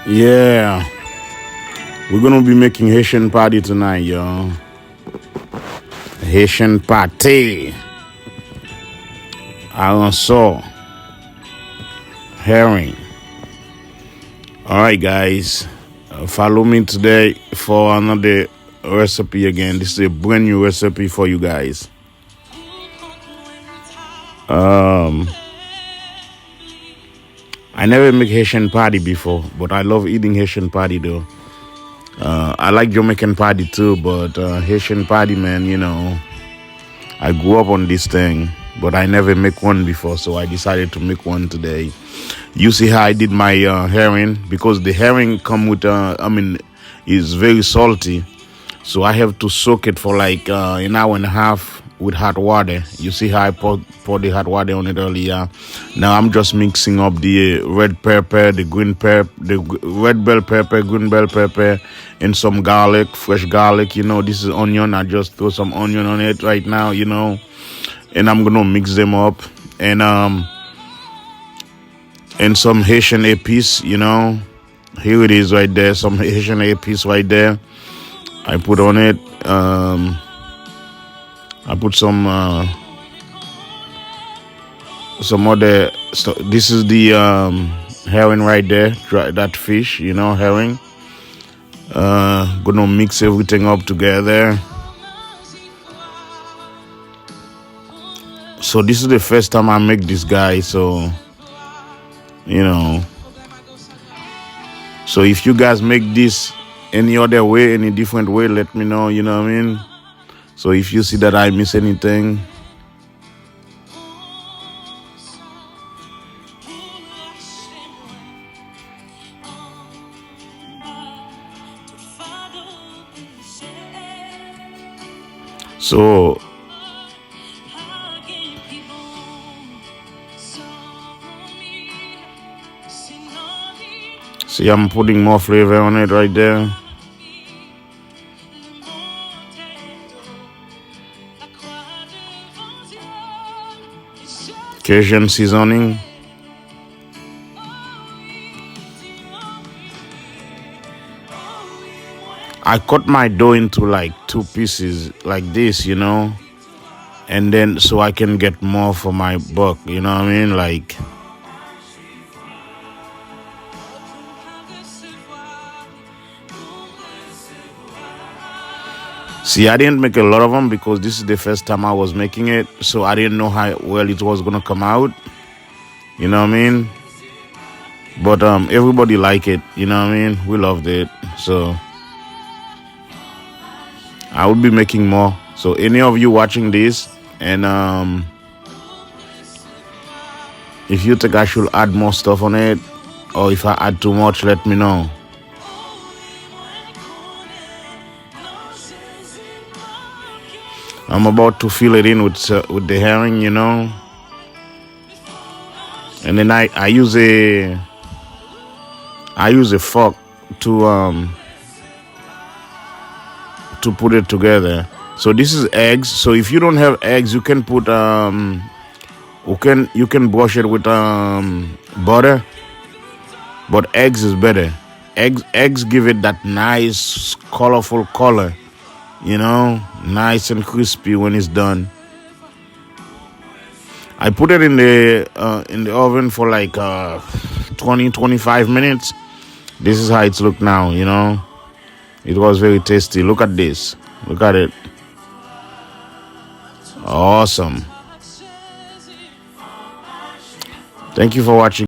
Yeah, we're gonna be making Haitian patty tonight, y'all. Haitian patty. I saw herring. All right, guys, follow me today for another recipe again. This is a brand new recipe for you guys. I never make Haitian patty before, but I love eating Haitian patty though. I like Jamaican patty too, but Haitian patty, man, I grew up on this thing, but I never make one before, so I decided to make one today. You see how I did my herring, because the herring come with, is very salty, so I have to soak it for like an hour and a half with hot water. You see how I pour the hot water on it earlier. Now I'm just mixing up the red pepper, the green pepper, the red bell pepper, green bell pepper, and some garlic, fresh garlic. This is onion. I just throw some onion on it right now, and I'm gonna mix them up, and some Haitian épices, Here it is right there, some Haitian épices right there. I put on it. I put some other stuff. This is the herring right there, that fish, herring. Gonna mix everything up together. So this is the first time I make this, guy, so so if you guys make this any other way, any different way, let me know, you know what I mean? So if you see that I miss anything, so see, I'm putting more flavor on it right there. Cajun seasoning. I cut my dough into like 2 pieces like this, and then so I can get more for my buck, you know what I mean? Like, see, I didn't make a lot of them because this is the first time I was making it, so I didn't know how well it was gonna come out. You know what I mean? But everybody like it. You know what I mean? We loved it, so I will be making more. So any of you watching this, and if you think I should add more stuff on it, or if I add too much, let me know. I'm about to fill it in with the herring, and then I use a fork to put it together. So this is eggs. So if you don't have eggs, you can put you can brush it with butter, but eggs is better. Eggs give it that nice colorful color. Nice and crispy when it's done. I put it in the oven for like 20-25 minutes. This is how it's look now, It was very tasty. Look at this. Look at it. Awesome. Thank you for watching.